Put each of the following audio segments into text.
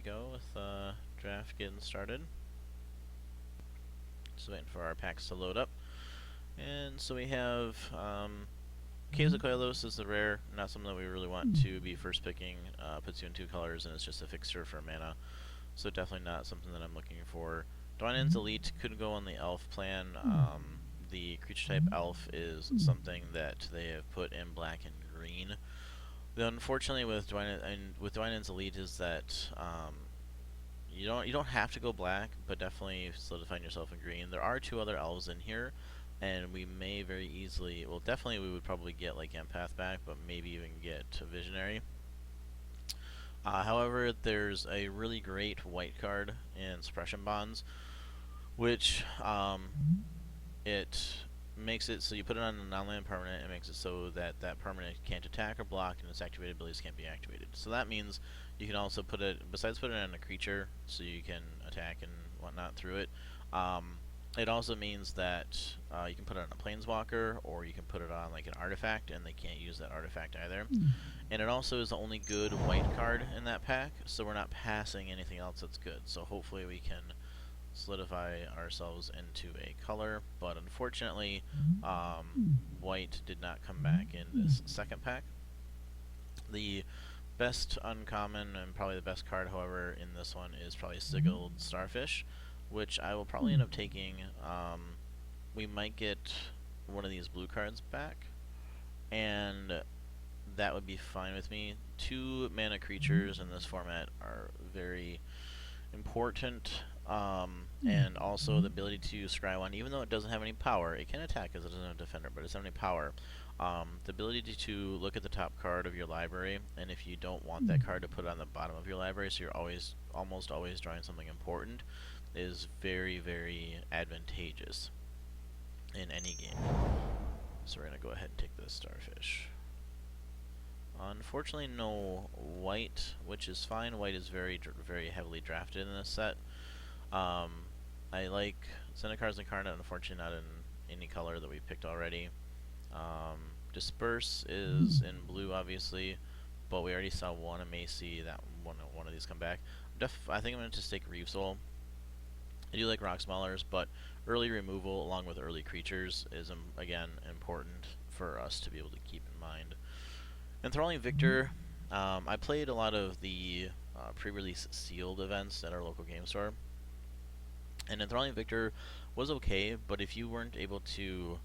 go with draft getting started. Just waiting for our packs to load up. And so we have Caves of Koilos is the rare, not something that we really want to be first picking. Puts you in 2 colors and it's just a fixture for mana. So definitely not something that I'm looking for. Dwynen's Elite could go on the elf plan. The creature type elf is something that they have put in black and green. The unfortunately with Dwynen's Elite is that you don't have to go black, but definitely solidifying yourself in green. There are 2 other elves in here, and we may very easily, well, definitely we would probably get like Empath back, but maybe even get a Visionary. However, there's a really great white card in Suppression Bonds, which it makes it so you put it on a non-land permanent. It makes it so that that permanent can't attack or block, and its activated abilities can't be activated. So that means you can also put it, besides putting it on a creature, so you can attack and whatnot through it. It also means that you can put it on a planeswalker, or you can put it on like an artifact, and they can't use that artifact either. And it also is the only good white card in that pack, so we're not passing anything else that's good. So hopefully we can solidify ourselves into a color, but unfortunately white did not come back in this second pack. The best uncommon and probably the best card, however, in this one is probably Sigiled Starfish, which I will probably end up taking. We might get one of these blue cards back, and that would be fine with me. 2 mana creatures in this format are very important, and also the ability to scry one, even though it doesn't have any power. It can attack because it doesn't have defender, but it doesn't have any power. The ability to look at the top card of your library, and if you don't want that card, to put it on the bottom of your library, so you're almost always drawing something important, is very, very advantageous in any game. So we're going to go ahead and take this Starfish. Unfortunately, no white, which is fine. White is very heavily drafted in this set. I like Zendikaar's Incarnate, unfortunately not in any color that we picked already. Disperse is in blue, obviously, but we already saw one Amacy, that one of these come back. I think I'm going to just take Reeve Soul. I do like Rock Smallers, but early removal along with early creatures is, again, important for us to be able to keep in mind. Enthralling Victor, I played a lot of the pre-release sealed events at our local game store, and Enthralling Victor was okay, but if you weren't able to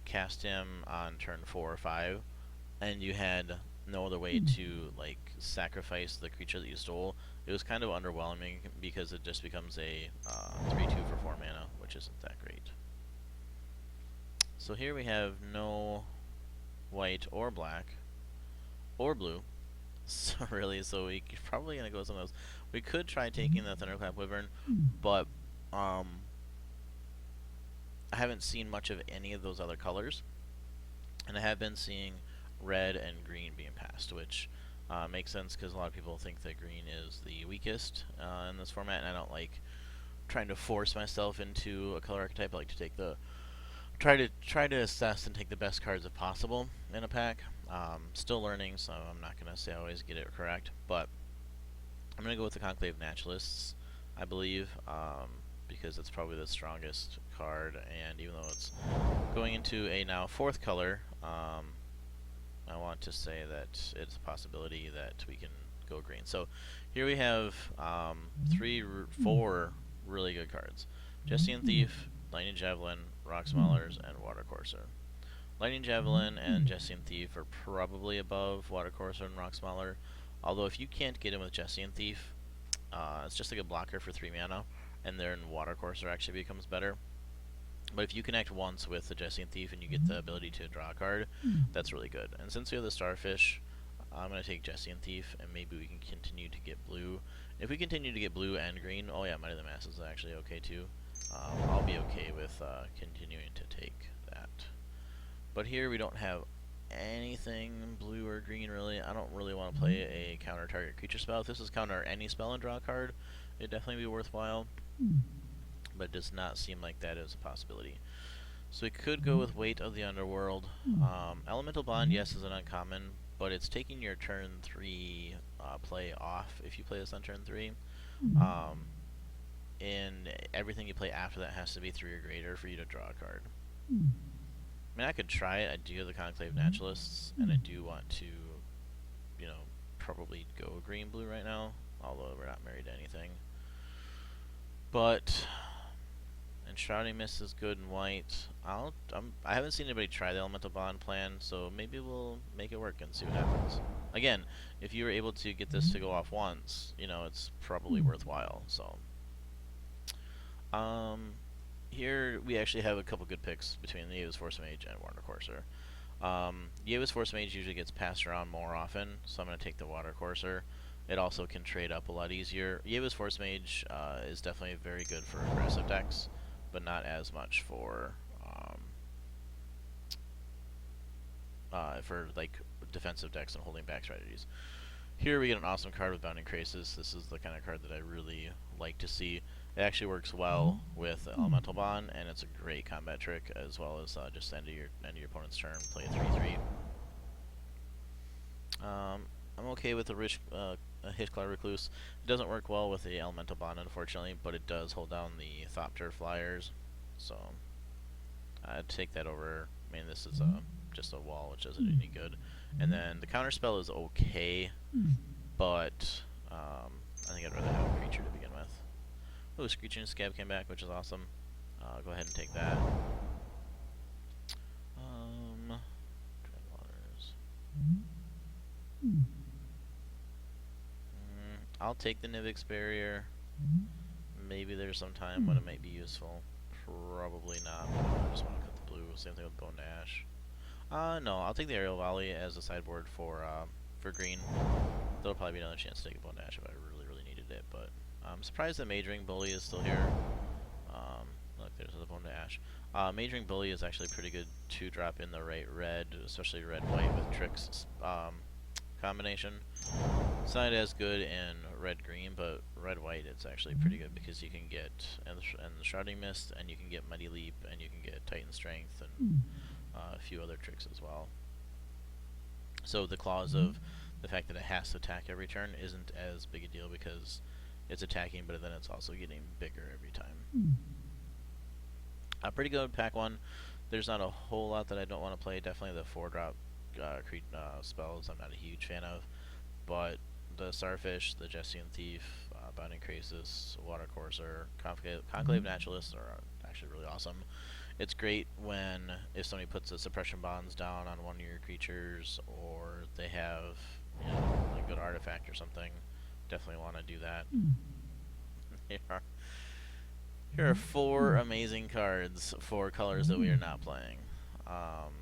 cast him on turn 4 or 5, and you had no other way to like sacrifice the creature that you stole, it was kind of underwhelming because it just becomes a 3/2 for 4 mana, which isn't that great. So here we have no white or black or blue. So really, so we're probably gonna go with some of those. We could try taking the Thunderclap Wyvern, but I haven't seen much of any of those other colors, and I have been seeing red and green being passed, which makes sense because a lot of people think that green is the weakest in this format, and I don't like trying to force myself into a color archetype. I like to take the try to assess and take the best cards if possible in a pack. Still learning, so I'm not gonna say I always get it correct, but I'm gonna go with the Conclave Naturalists, I believe, because it's probably the strongest card, and even though it's going into a now 4th color, I want to say that it's a possibility that we can go green. So here we have 4 really good cards: Jessian Thief, Lightning Javelin, Rock Smallers, and Water Courser. Lightning Javelin and Jessian Thief are probably above Water Courser and Rock Smaller, although if you can't get in with Jessian Thief, it's just like a blocker for 3 mana, and then Water Courser actually becomes better. But if you connect once with the Jessian Thief and you get the ability to draw a card, that's really good. And since we have the Starfish, I'm going to take Jessian Thief, and maybe we can continue to get blue. If we continue to get blue and green, oh yeah, Might of the Masses is actually okay too. I'll be okay with continuing to take that. But here we don't have anything blue or green really. I don't really want to play a counter target creature spell. If this is counter any spell and draw a card, it'd definitely be worthwhile, but it does not seem like that is a possibility. So we could go with Weight of the Underworld. Elemental Bond, yes, is an uncommon, but it's taking your turn 3 play off if you play this on turn 3. And everything you play after that has to be 3 or greater for you to draw a card. I mean, I could try it. I do have the Conclave Naturalists, and I do want to, you know, probably go green-blue right now, although we're not married to anything. But Enshrouding Mist is good in white. I haven't seen anybody try the Elemental Bond plan, so maybe we'll make it work and see what happens. Again, if you were able to get this to go off once, you know, it's probably worthwhile. So, here we actually have a couple good picks between the Aeva's Force Mage and Water Courser. The Aeva's Force Mage usually gets passed around more often, so I'm going to take the Water Courser. It also can trade up a lot easier. Aeva's Force Mage is definitely very good for aggressive decks, but not as much for like defensive decks and holding back strategies. Here we get an awesome card with Bounding Crisis. This is the kind of card that I really like to see. It actually works well with Elemental Bond, and it's a great combat trick, as well as just end of your opponent's turn, play a 3/3. I'm okay with a Hitchclaw Recluse. It doesn't work well with the Elemental Bond, unfortunately, but it does hold down the Thopter Flyers, so I'd take that over. I mean, this is just a wall, which doesn't do any good. And then the counterspell is okay, but I think I'd rather have a creature to begin with. Oh, Screeching Scab came back, which is awesome. Go ahead and take that. Dreadwaters. I'll take the Nivix Barrier. Maybe there's some time when it might be useful. Probably not. I just want to cut the blue. Same thing with Bone Dash. No, I'll take the Aerial Volley as a sideboard for green. There'll probably be another chance to take a Bone Dash if I really needed it, but I'm surprised that Mage Ring Bully is still here. Look, there's the Bone Dash. Mage Ring Bully is actually pretty good to drop in the right red, especially red-white with Tricks combination. It's not as good in red-green, but red-white it's actually pretty good because you can get and the Shrouding Mist, and you can get Mighty Leap, and you can get Titan Strength, and a few other tricks as well. So the clause of the fact that it has to attack every turn isn't as big a deal because it's attacking, but then it's also getting bigger every time. Pretty good pack 1. There's not a whole lot that I don't want to play. Definitely the 4-drop spells I'm not a huge fan of, but the Starfish, the Jessian Thief, Bounding Crisis, Water Courser, Conclave Naturalists are actually really awesome. It's great when if somebody puts the suppression bonds down on one of your creatures, or they have, you know, a good artifact or something. Definitely want to do that. Here are 4 amazing cards for colors that we are not playing.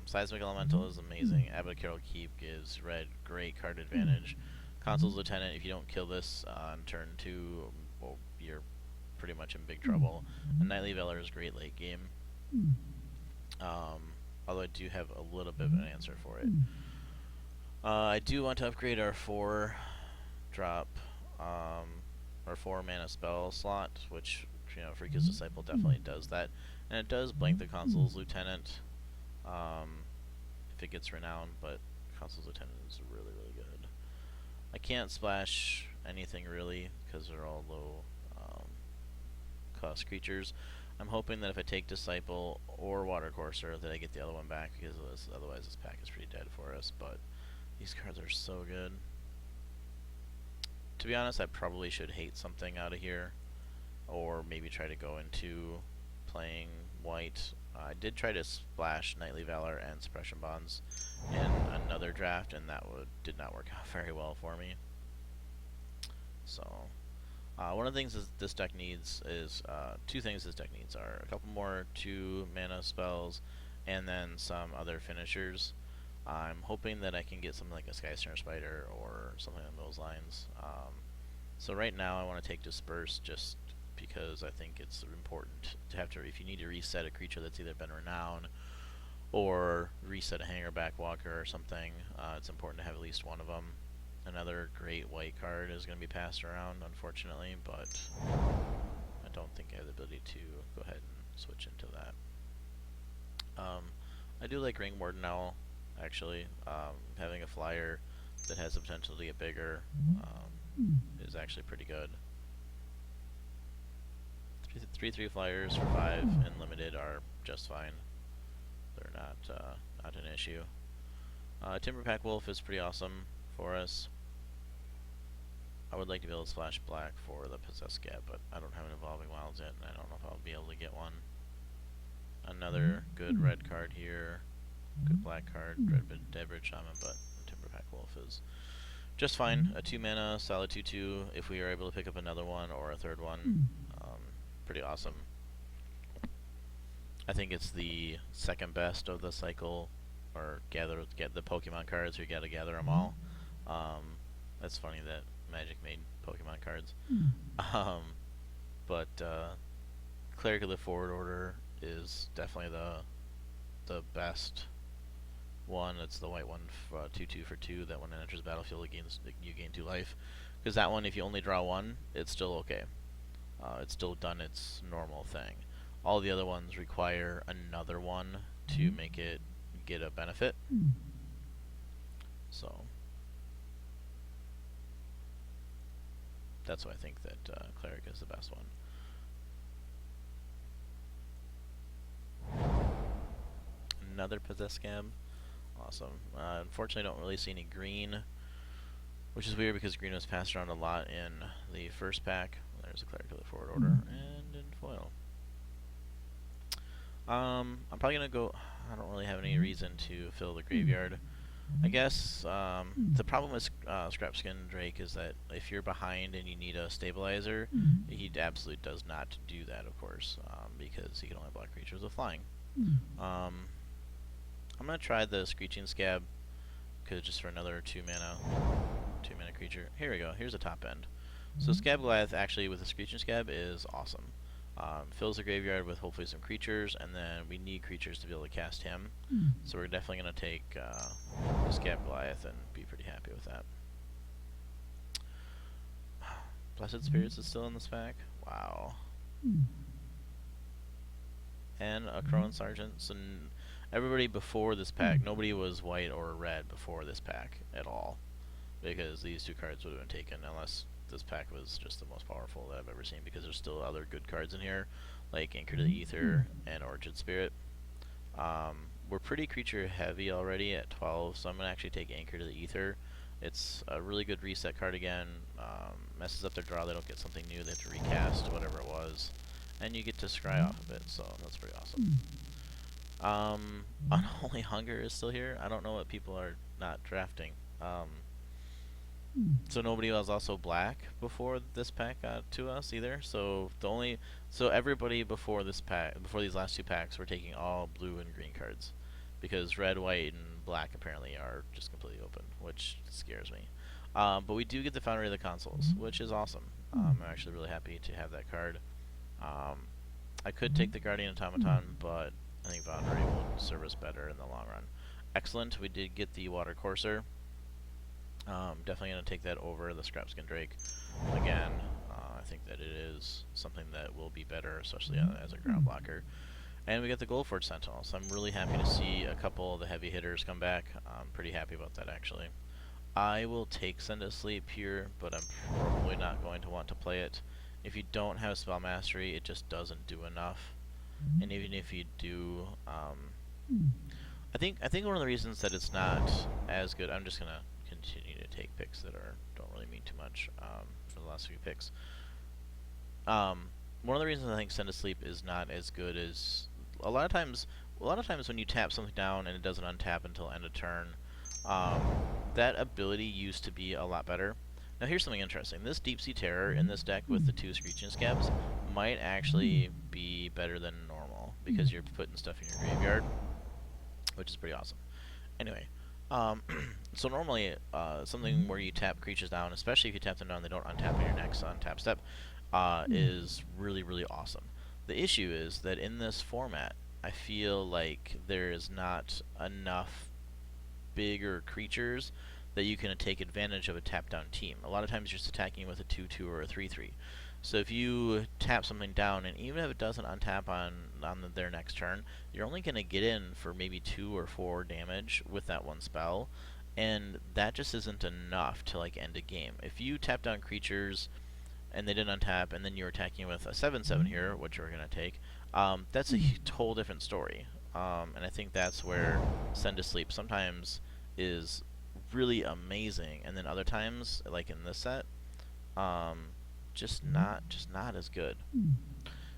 Seismic Elemental is amazing. Abbot Carol Keep gives red great card advantage. Consul's Lieutenant, if you don't kill this on turn 2, well, you're pretty much in big trouble. And Nightly Valor is great late game. Although I do have a little bit of an answer for it. I do want to upgrade our 4-drop, our 4-mana spell slot, which, you know, Freakus Disciple definitely does that. And it does blank the Consul's Lieutenant if it gets renowned, but Consul's Lieutenant is really good. I can't splash anything really because they're all low cost creatures. I'm hoping that if I take Disciple or Water Courser that I get the other one back, because otherwise this pack is pretty dead for us, but these cards are so good. To be honest, I probably should hate something out of here, or maybe try to go into playing white. I did try to splash Nightly Valor and Suppression Bonds in another draft, and that did not work out very well for me. So, one of the things this deck needs is, 2 things this deck needs are a couple more 2-mana spells, and then some other finishers. I'm hoping that I can get something like a Sky Snare Spider or something along those lines. So right now I want to take Disperse just because I think it's important to have to, if you need to reset a creature that's either been renowned or reset a Hangerback Walker or something, it's important to have at least one of them. Another great white card is going to be passed around, unfortunately, but I don't think I have the ability to go ahead and switch into that. I do like Ring Warden Owl, actually. Having a flyer that has the potential to get bigger is actually pretty good. 3/3 flyers for 5 and limited are just fine. They're not an issue. Timberpack Wolf is pretty awesome for us. I would like to be able to splash black for the Possessed Scab, but I don't have an Evolving Wilds yet, and I don't know if I'll be able to get one. Another good red card here. Good black card, Deadbridge Shaman, but Timberpack Wolf is just fine. A 2-mana, solid 2/2. If we are able to pick up another one or a third one, pretty awesome. I think it's the second best of the cycle, or get the Pokemon cards. You gotta gather them all. That's funny that Magic made Pokemon cards. But Cleric of the Forward Order is definitely the best one. It's the white one, 2/2 for 2. That when it enters the battlefield, you gain 2 life. Because that one, if you only draw one, it's still okay. It's still done its normal thing. All the other ones require another one to make it get a benefit. So that's why I think that Cleric is the best one. Another Possessed Scab. Awesome. Unfortunately, I don't really see any green, which is weird because green was passed around a lot in the first pack. There's a Cleric of the Forward Order, and in foil. I'm probably going to go... I don't really have any reason to fill the graveyard. I guess the problem with Scrapskin Drake is that if you're behind and you need a stabilizer, he absolutely does not do that, of course, because he can only block creatures with flying. I'm going to try the Screeching Scab, because just for another 2-mana creature. Here we go. Here's the top end. So Scab Goliath, actually, with the Screeching Scab, is awesome. Fills the graveyard with hopefully some creatures, and then we need creatures to be able to cast him. So we're definitely going to take the Scab Goliath and be pretty happy with that. Blessed Spirits is still in this pack. Wow. And a Crone Sergeant. So everybody before this pack, nobody was white or red before this pack at all, because these 2 cards would have been taken unless this pack was just the most powerful that I've ever seen, because there's still other good cards in here, like Anchor to the Ether and Orchid Spirit. We're pretty creature heavy already at 12, so I'm going to actually take Anchor to the Ether. It's a really good reset card again. Messes up their draw, they don't get something new, they have to recast whatever it was, and you get to scry off of it, so that's pretty awesome. Unholy Hunger is still here. I don't know what people are not drafting. So nobody was also black before this pack got to us either. So everybody before this pack, before these last 2 packs, were taking all blue and green cards, because red, white, and black apparently are just completely open, which scares me. But we do get the Foundry of the Consoles, which is awesome. I'm actually really happy to have that card. I could take the Guardian Automaton, but I think Foundry will serve us better in the long run. Excellent. We did get the Water Courser. Definitely going to take that over the Scrapskin Drake. Again, I think that it is something that will be better, especially as a ground blocker. And we got the Goldforge Sentinel, so I'm really happy to see a couple of the heavy hitters come back. I'm pretty happy about that, actually. I will take Send to Sleep here, but I'm probably not going to want to play it. If you don't have Spell Mastery, it just doesn't do enough. And even if you do, I think one of the reasons that it's not as good, I'm just going to continue to take picks that don't really mean too much for the last few picks. One of the reasons I think Send to Sleep is not as good is a lot of times when you tap something down and it doesn't untap until end of turn, that ability used to be a lot better. Now here's something interesting. This Deep Sea Terror in this deck with the 2 Screeching Scabs might actually be better than normal, because you're putting stuff in your graveyard, which is pretty awesome. Anyway, so normally something where you tap creatures down, especially if you tap them down, they don't untap on your next untap step, is really, really awesome. The issue is that in this format, I feel like there is not enough bigger creatures that you can take advantage of a tap-down team. A lot of times you're just attacking with a 2/2 or a 3/3. So if you tap something down, and even if it doesn't untap on their next turn, you're only going to get in for maybe 2 or 4 damage with that one spell. and that just isn't enough to like end a game. If you tap down creatures and they didn't untap, and then you're attacking with a 7/7 here, which we're gonna take, that's a whole different story. And I think that's where Send to Sleep sometimes is really amazing, and then other times, like in this set, just not as good.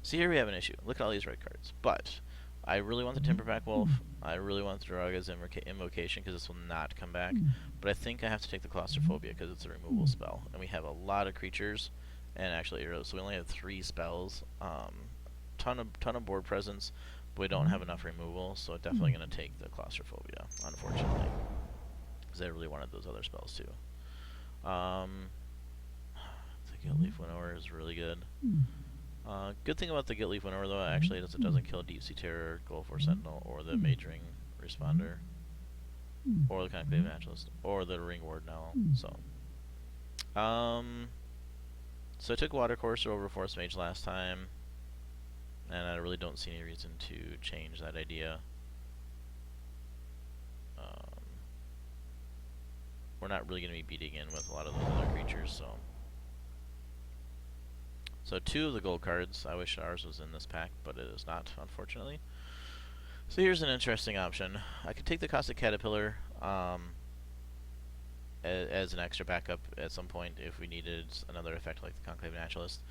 So here we have an issue. Look at all these red cards. But I really want the Timberback Wolf. I really want the Draga's Invocation because this will not come back. But I think I have to take the Claustrophobia because it's a removal spell, and we have a lot of creatures and actually arrows. So we only have 3 spells. Ton of board presence, but we don't have enough removal. So definitely gonna take the Claustrophobia, unfortunately, because I really wanted those other spells too. The Gilt-Leaf Winnower is really good. Good thing about the Gilt-Leaf Winnower, though, actually, is it doesn't kill Deep Sea Terror, Gold Force Sentinel, or the Majoring Responder, or the Conclave Naturalist, or the Ring Ward now. So I took Water Courser over Force Mage last time, and I really don't see any reason to change that idea. We're not really going to be beating in with a lot of those other creatures, so... So 2 of the gold cards. I wish ours was in this pack, but it is not, unfortunately. So here's an interesting option. I could take the Caustic Caterpillar as an extra backup at some point if we needed another effect like the Conclave Naturalist.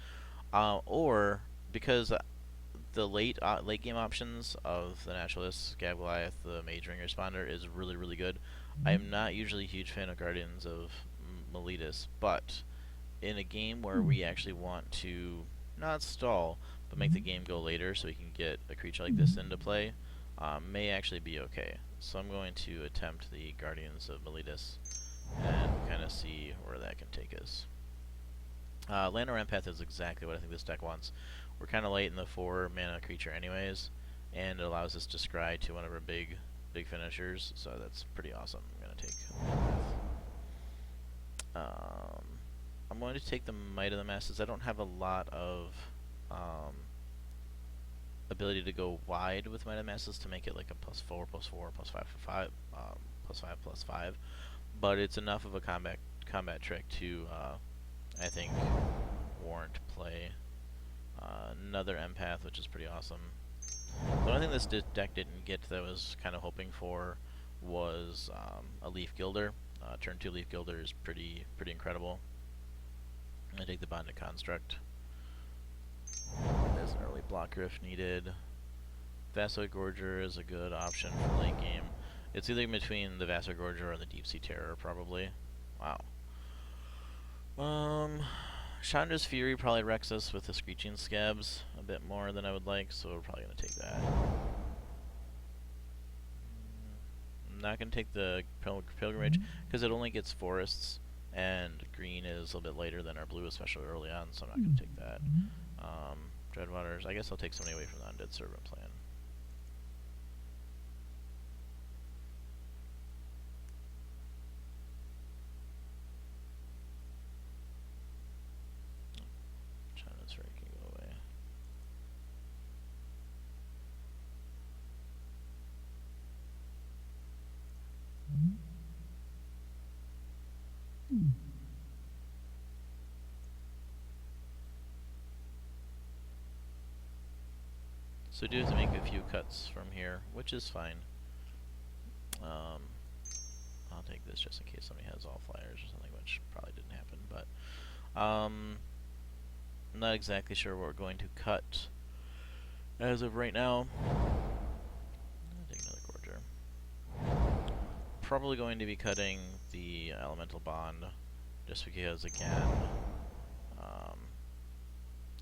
Or, because the late game options of the Naturalist, Scab Goliath, the Majoring Responder is really, really good. I am not usually a huge fan of Guardians of Meletis, but in a game where we actually want to not stall, but make the game go later so we can get a creature like this into play, may actually be okay. So I'm going to attempt the Guardians of Meletis and kind of see where that can take us. Llanowar Empath is exactly what I think this deck wants. We're kind of late in the 4 mana creature anyways, and it allows us to scry to one of our big finishers, so that's pretty awesome. I'm going to take Empath. I'm going to take the Might of the Masses. I don't have a lot of ability to go wide with Might of the Masses to make it like a +4, +4, +5 for 5, +5, +5. But it's enough of a combat trick to, I think, warrant play. Another Empath, which is pretty awesome. The only thing this deck didn't get that I was kind of hoping for was a Leaf Gilder. Turn 2 Leaf Gilder is pretty incredible. I take the Bonded Construct as an early blocker if needed. Vassoid Gorger is a good option for late game. It's either between the Vassoid Gorger or the Deep Sea Terror, probably. Wow. Chandra's Fury probably wrecks us with the Screeching Scabs a bit more than I would like, so we're probably going to take that. I'm not going to take the Pilgrimage, because it only gets forests, and green is a little bit later than our blue, especially early on, so I'm not going to take that. Dreadwaters, I guess I'll take somebody away from the Undead Servant plan. China's Fury can go away. So we do have to make a few cuts from here, which is fine. I'll take this just in case somebody has all flyers or something, which probably didn't happen, but I'm not exactly sure what we're going to cut as of right now. I'll take another Gorger. Probably going to be cutting the Elemental Bond, just because, again,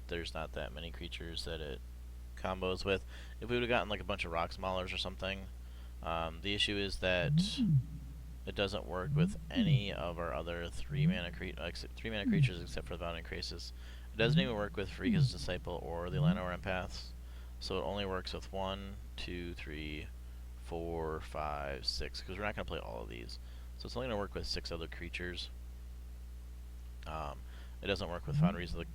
there's not that many creatures that it combos with. If we would have gotten like a bunch of Rock Maulers or something, the issue is that it doesn't work with any of our other 3 mana creatures except for the Bounding Krasis. It doesn't even work with Frigga's Disciple or the Llanowar Empaths, so it only works with 1, 2, 3, 4, 5, 6, because we're not going to play all of these. So it's only going to work with 6 other creatures. It doesn't work with Foundry of the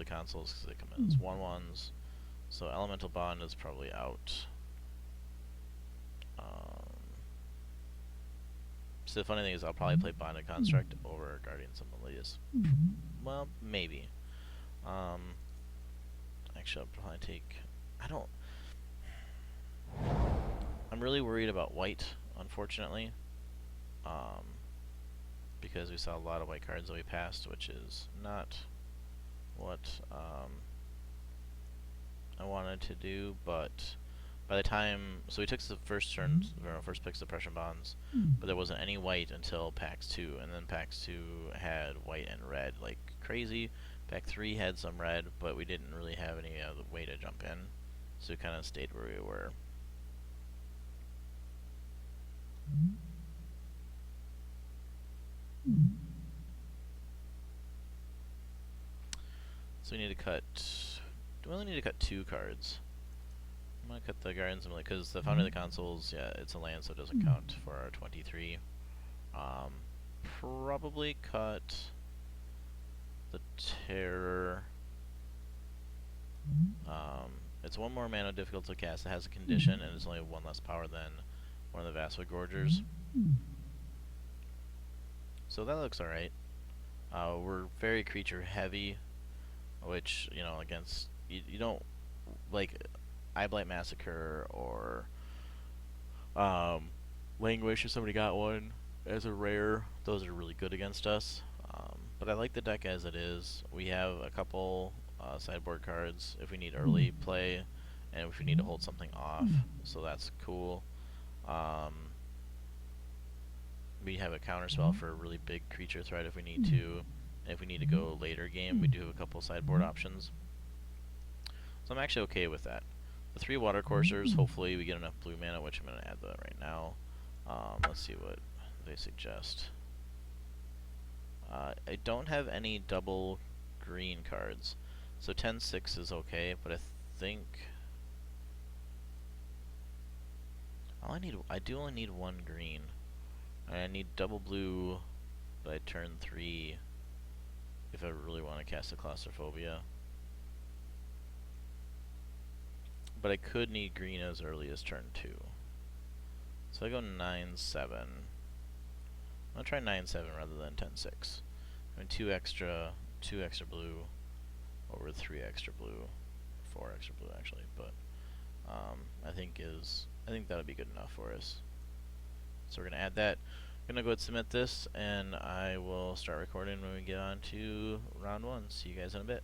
Consuls because they come in as 1/1s. So Elemental Bond is probably out. So the funny thing is I'll probably play Bonded Construct over Guardians of Meleus. Well, maybe. Actually, I'll probably take... I don't... I'm really worried about white, unfortunately. Because we saw a lot of white cards that we passed, which is not what I wanted to do, but by the time... So we took the first turn, first picks the Prussian Bonds, but there wasn't any white until PAX 2, and then PAX 2 had white and red like crazy. Pack 3 had some red, but we didn't really have any other way to jump in, so we kind of stayed where we were. So we need to cut... Do we only need to cut 2 cards? I'm going to cut the Guardians of Meleus, because the Foundry of the Consoles, yeah, it's a land, so it doesn't count for our 23. Probably cut the Terror. It's 1 more mana difficult to cast. It has a condition, and it's only 1 less power than one of the Vassal Gorgers. So that looks alright. We're very creature heavy, which, you know, against... You don't... Like, Eyeblight Massacre or Languish, if somebody got one as a rare, those are really good against us. But I like the deck as it is. We have a couple sideboard cards if we need early play, and if we need to hold something off, so that's cool. We have a counterspell for a really big creature threat if we need to. And if we need to go later game, we do have a couple sideboard options. So I'm actually okay with that. The 3 Water Coursers, hopefully we get enough blue mana, which I'm going to add that right now. Let's see what they suggest. I don't have any double green cards, so 10-6 is okay, but I think... I do only need 1 green. I need double blue by turn 3 if I really want to cast a Claustrophobia. But I could need green as early as turn 2. So I go 9-7. I'm going to try 9-7 rather than 10-6. I mean 2 extra blue over 3 extra blue. 4 extra blue actually, but I think that would be good enough for us. So we're going to add that. I'm going to go ahead and submit this, and I will start recording when we get on to round 1. See you guys in a bit.